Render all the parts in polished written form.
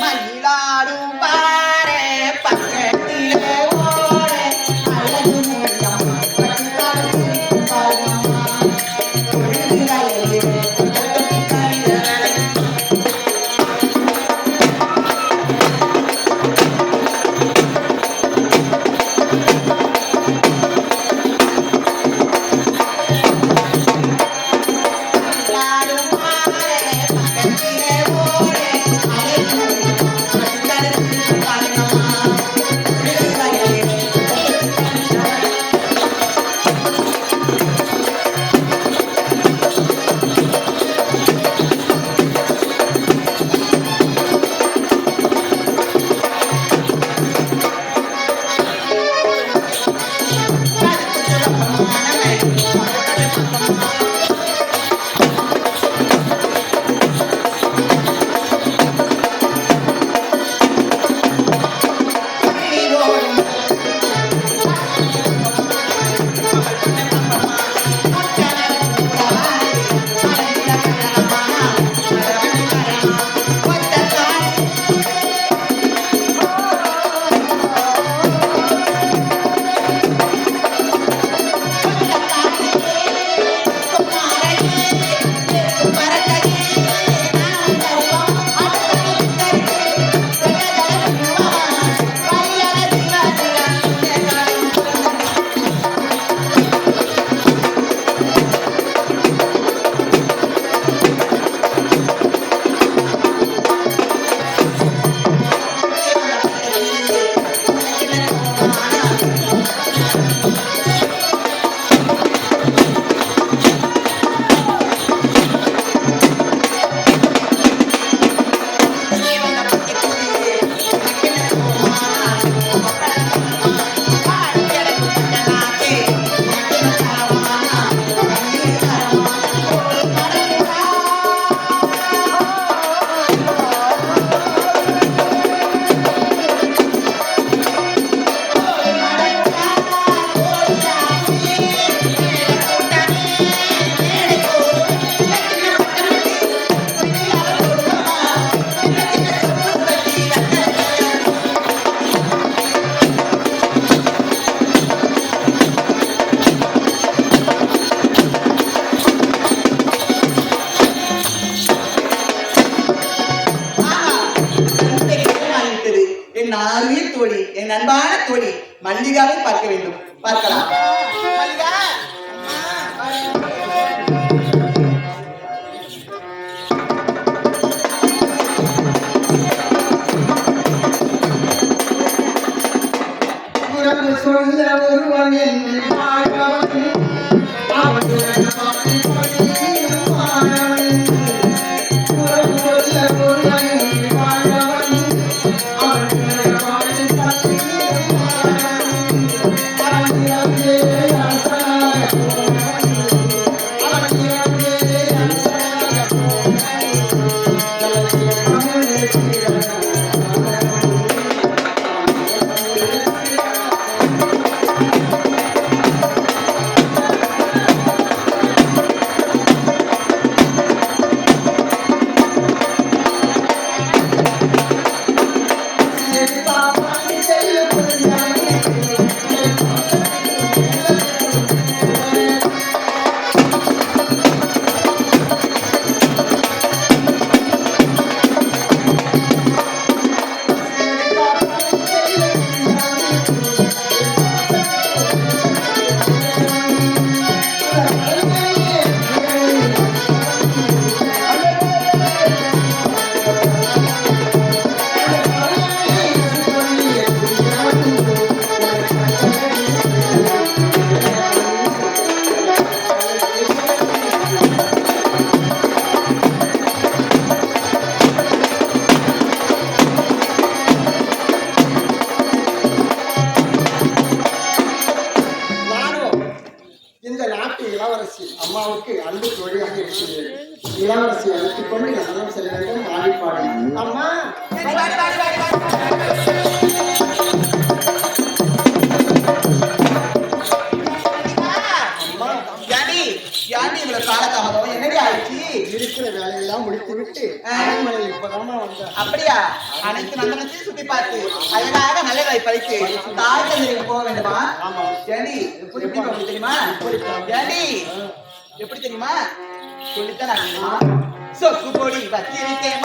மயிலாடும் பாரு பக்கத்திலே ஓடு அழகு மூலம் தோழி, என் அன்பான தோழி மல்லிகாவை பார்க்க வேண்டும். பார்க்கலாம். மல்லிகா சொல்ல ஒருவன் என்று அம்மாவுக்கு அன்பு தோழியாக இருக்கிறது. இளவரசி அழைத்துக் கொண்டு நலம் செல்ல வேண்டும். ஆடிப்பாடு அம்மா என்னடி ஆயிடுச்சு? இருக்கிற வேலையெல்லாம் முடித்து விட்டு அரண்மனையில் இப்பதாமா வந்தேன். அப்படியா? அனைத்து நந்தனத்தையும் சுத்தி பார்த்து அழகாக நல்லதை பறித்து தாய் தந்தைக்கு போக வேண்டுமா? ஆமா. ஏண்டி எப்படி உங்களுக்கு தெரியுமா? ஏண்டி எப்படி தெரியுமா? சொல்லித்தான் நான் சொக்கு பொடி வச்சிருக்கேன்.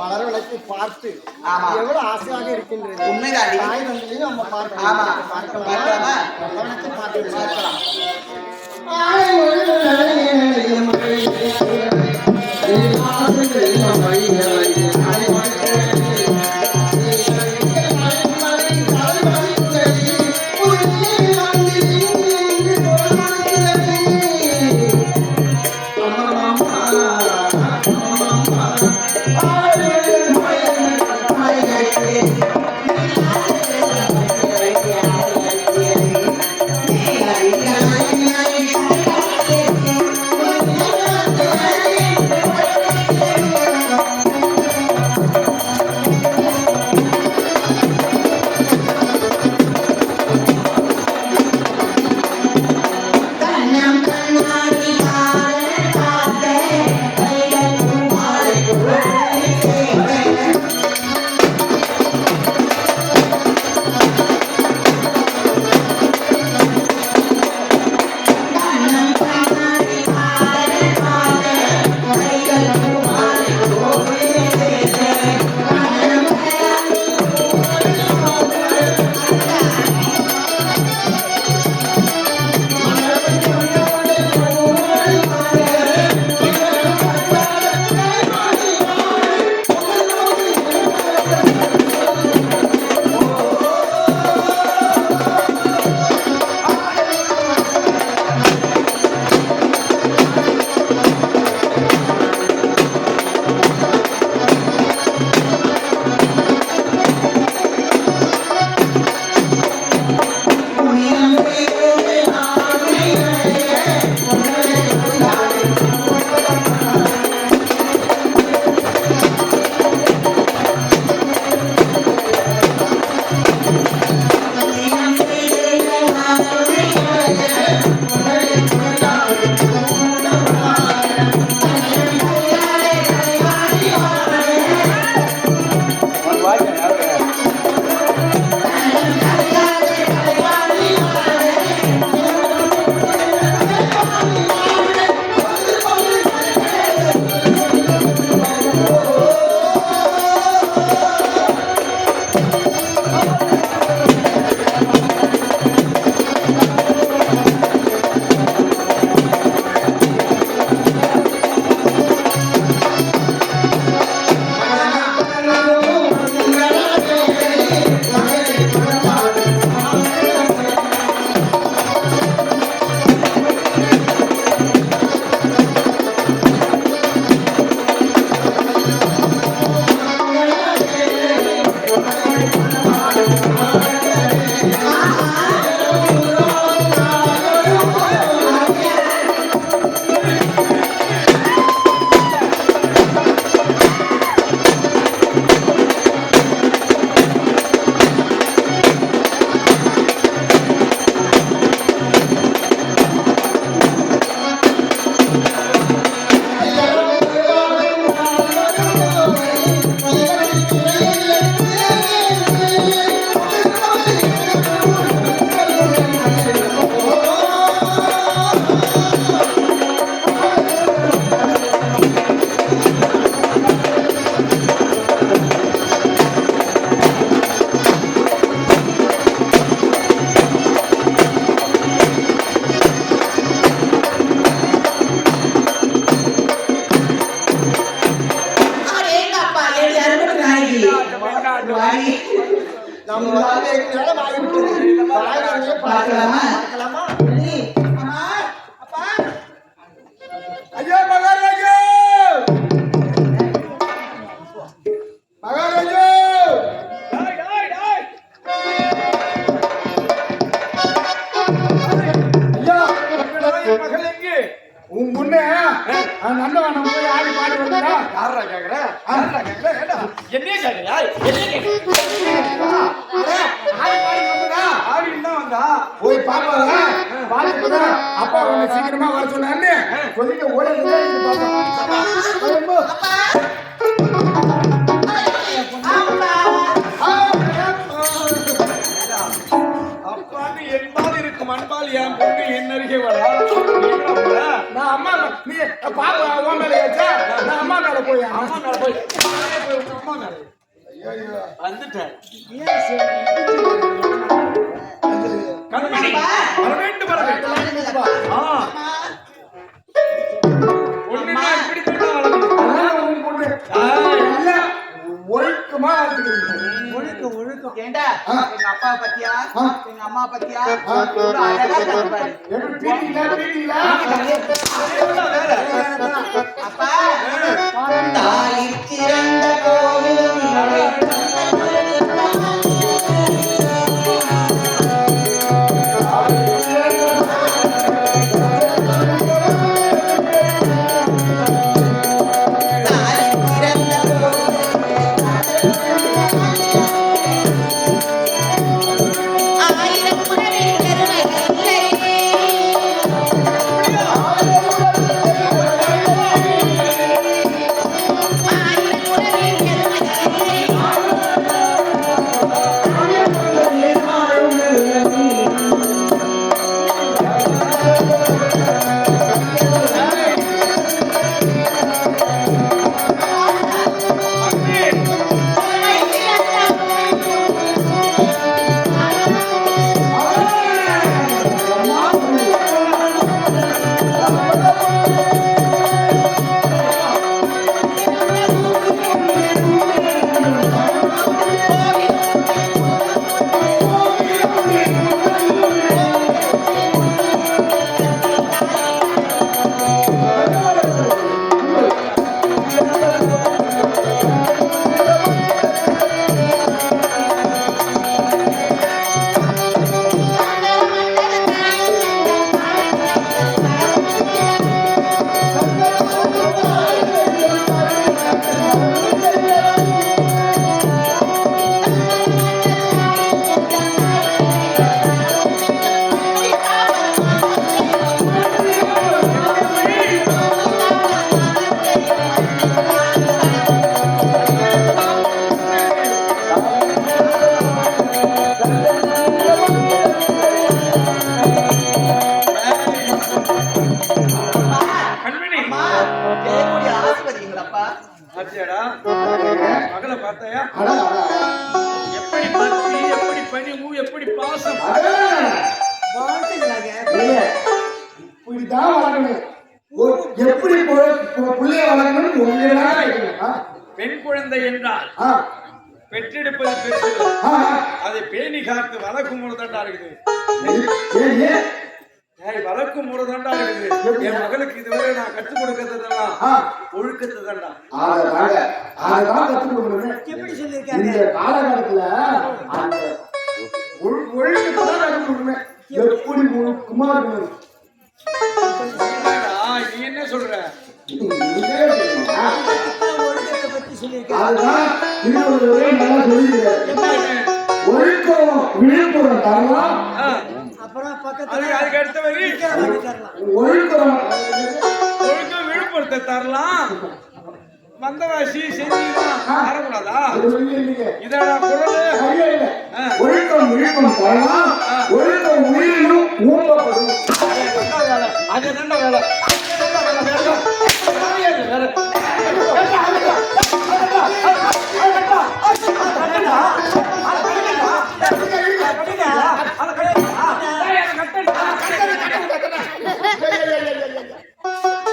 மலர்வளைக்கு பார்த்து எவ்வளவு ஆசையாக இருக்கின்றது. உண்மைதான். தாய் தந்தையும் நம்ம பார்க்கலாம். ஆமா, பார்க்கலாமா? மலர்வளைக்கு பார்க்கலாம். நம்ம வேலை வாங்கிட்டு பார்க்கலாமா? பார்க்கலாமா? அம்மா, அப்பா, ஐயா மகாராஜா மகாராஜா ஐயா மகள் எங்கே உன் முன்னே நந்தவனம் போய் ஆடி பாடி வந்தா யாரா கேக்குற என்ன கேக்குறா ஆடி பாடி வந்தா ஆடி தான் வந்தா போய் பாப்பாங்க பாத்துட்டு அப்பா உன்னை சீக்கிரமா வர சொன்னான்னு சொல்லிட்டு ஓடி பாப்பா அப்பான்னு என்பால் இருக்கும் அன்பால் என் பொண்ணு என் அருகே வரா நான் அம்மா நீ பாப்பா அம்மா மேல ஏச்சா நான் அம்மா மேல போய் அம்மா மேல வந்துட்டேன் வர வேண்டும் ஒண்ணுன்னா இப்படி ஒழுக்கமா ஏண்டா எங்க அப்பா பத்தியா எங்க அம்மா பத்தியா அழகா இருப்பாரு. அப்பா தாய் சிறந்த கோவிலும் மகளை பார்த்தாயா எப்படி பக்தி எப்படி பணிவு எப்படி பாசம் இப்படிதான் வளர்க்கணும் எப்படி புள்ளைய வளர்க்கணும் பெண் குழந்தை என்றால் பெற்றெடுப்பது பெருசு அதை பேணி காத்து வளர்க்கும் முறைதாண்டா இருக்குது வளர்க்கும் முறைதாண்டா இருக்குது என் மகளுக்கு இதுவரை நான் கற்றுக் கொடுக்கறதெல்லாம் ஒழுக்கத்தை தாண்டா எப்படி சொல்லியிருக்காங்க இந்த காலகட்டத்துல ஒழுக்கத்தை தான் கற்றுக் கொடுக்கணும் எப்படி குமார் நீ என்ன சொல்ற ஒழுக்கத்தை பத்தி சொல்லியிருக்காங்க ஒழுக்கம் விழுப்புரம் தரலாம் அப்புறம் பக்கத்துல அதுக்கு அடுத்த வரி ஒழுக்கம் விழுப்புரத்தை தரலாம் வந்தவாசி செஞ்சுதான் வரக்கூடாதா இதோட குரல் ஒழுக்கம் விழுப்புரம் தரலாம் ஒழுக்கம் உயிரினும் ஊம்பப்படும் அது என்ன வேலை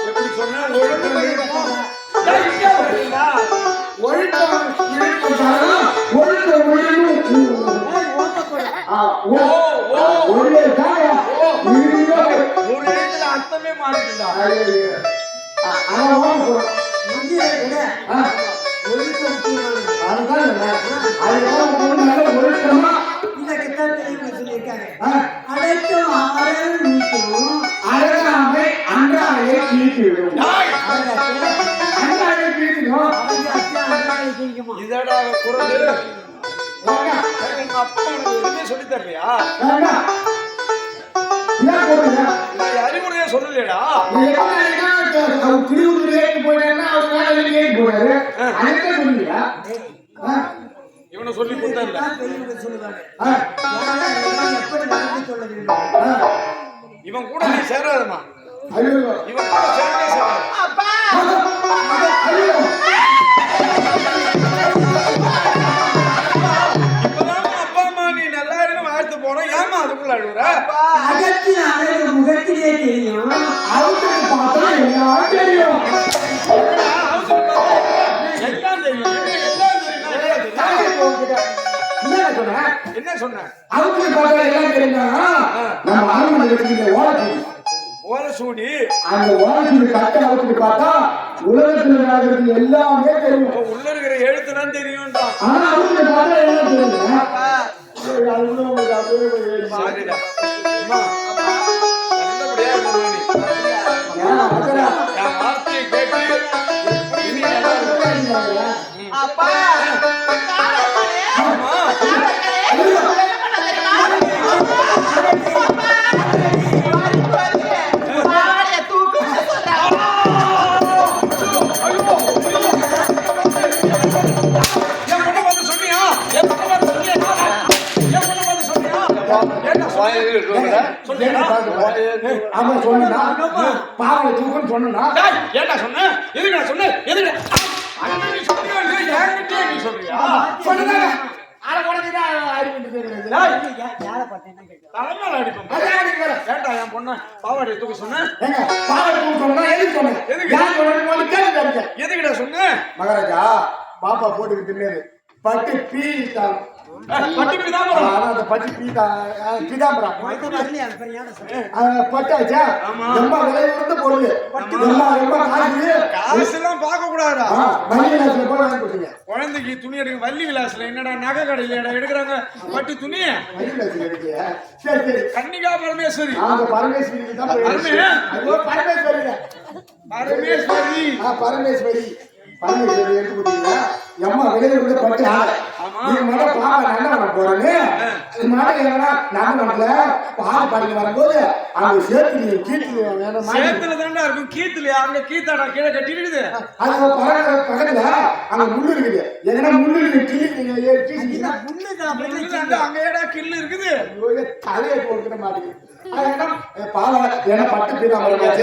எப்படி சொன்னா ஒழுக்கம் ஒழுக்கம் உயிரினும் இதடா குரல். ஏங்க, உங்க அப்பா உனக்கு எதுவுமே சொல்லி தரலையா? ஏங்க, ஏன் போடுறீங்க? நான் அறிவுரையே சொல்லலையடா. நீ எப்ப நினைக்கிறா, அவர் திருவுருள் ஏறி போயிட்டாருன்னா அவர் மேல வெளியே ஏறி போறாரு. அதுக்கே சொல்லுவீங்களா? இவனை சொல்லி கொடுத்தா இவன் கூட நீ சேராதமா. ஐயோ, இவன் கூட சேரவே சேராத. அப்பா ஐயோ, இப்பதான் அப்பா அம்மா நீ நல்லா இருந்து வாழ்த்து போன, ஏமா அதுக்குள்ள அழுகுற? அகத்தின் அழகு முகத்திலே தெரியும். அவருக்கு பார்த்தா எல்லாம் தெரியும். எல்லாம் தெரியும். எல்லாம் தெரியும். தாயை போகிட்ட என்ன சொன்னேன்? என்ன சொன்ன? அவருக்கு பார்த்தா எல்லாம் தெரியுமா? நம்ம அரண்மனை இருக்கிற ஓலச்சூடி, ஓலசூடி அந்த ஓலச்சூடி கட்ட அவருக்கு பார்த்தா உலகத்தில் நடக்கிறது எல்லாமே தெரியும். உள்ள இருக்கிற எழுத்துலாம் தெரியும்டான். ஆனா அவருக்கு பார்த்தா எல்லாம் தெரியும். அப்பா அது கூட உங்களுக்கு அப்படியே சரிடா. அம்மா, நல்லபடியா இருக்கணும் நீ. ஏன் அக்கறை? என் வார்த்தையை கேட்டு எப்படி நீ நல்லா இருக்க? அப்பா காலக்கடே ஆமா. காலக்கடே என்ன பண்ண தெரியுமா? பாடிய தூக்கு சொல்றாங்க. என் பொண்ணை பார்த்து சொன்னியா? என் பொண்ணை பார்த்து சொன்னியா? என் பொண்ணை பார்த்து சொன்னியா? என்ன சொன்னியா? ஆமா சொன்னா பாவனை தூக்குன்னு சொன்னா டேய், ஏன்டா சொன்ன? எதுக்குடா சொன்ன? எதுக்குடா? அண்ணா நீ சொன்னியா இல்லையா? என்கிட்டயே நீ சொல்றியா? சொன்னதாங்க ஆனா உனக்கு தான் அறிவிட்டு தெரியாது. யாரை பார்த்தேன்னா கேட்க தலைமையில அடிப்போம். அதான் எனக்கு வேற. ஏன்டா என் பொண்ணை பாவாடை தூக்க சொன்ன? ஏங்க பாவனை தூக்கு சொன்னா எதுக்கு சொன்னேன்? எதுக்கு? யார் சொன்னது கேள்வி கேட்டேன். எதுக்குடா சொன்ன? மகாராஜா பாப்பா போட்டுக்கிட்டு தின்னது பட்டு பீதான். பட்டி பிதாமரம். ஆனா அந்த பட்டு பீதாம்பரம் வரலையா அப்புறம் ஏன் சொல்றேன்? பட்டாச்சா ஆமா. ரொம்ப விலை உயர்ந்த பொருள். ரொம்ப காசு. காசெல்லாம் பார்க்க கூடாதா? மளிகை கடையில போய் வாங்கி கொடுத்தீங்க. குழந்தைக்கு துணி எடுக்க வள்ளி விலாசல என்னடா நகை கடையில எடுக்கிறாங்க பட்டு துணி. மளிகை கடையில எடுக்கியா? சரி சரி. கன்னிகா பரமேஸ்வரி. அந்த பரமேஸ்வரிக்கு தான் போய் பரமே? ஐயோ, பரமேஸ்வரி தான். பரமேஸ்வரி. பரமேஸ்வரி பரமேஸ்வரி எடுத்து கொடுத்தீங்களா? எம்மா வெளியில கூட பட்டு ஆளு. ஆமா. நீ மட பாப்பா நல்ல பண்ண போறேன்னு அது மாட்டை என்னன்னா நல்ல பண்ணல பால் படிக்க வரும்போது அவங்க சேர்த்து நீ கீட்டு வேணும் சேத்துல தாண்டா இருக்கும். கீத்துல அங்க கீத்தாடா கீழே கட்டி இருக்குது. அது பக்கத்துல அங்க முள்ளு இருக்குது. எங்கன்னா முள்ளு கிள்ளி அங்க ஏடா கில்லு இருக்குது. தலையை போட்டுக்கிற மாதிரி பாவ என்ன பட்டு பீதாமரமாச்சு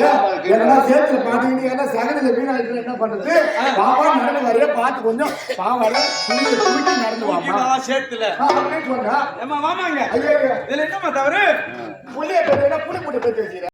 என்ன சேர்த்துல பாத்தீங்கன்னா என்ன சகதில வீணாயிட்டு என்ன பண்றது? பாபா நடந்து வரைய பார்த்து கொஞ்சம் பாவால துணியை தூக்கி நடந்து வாமா தூக்கிவா சேத்துல. அப்படின்னு சொன்னா ஏம்மா வாமாங்க. ஐயோ இதுல என்னம்மா தவறு? புள்ளைய பெற்று புடி புடி பெற்று வச்சுக்கிறேன்.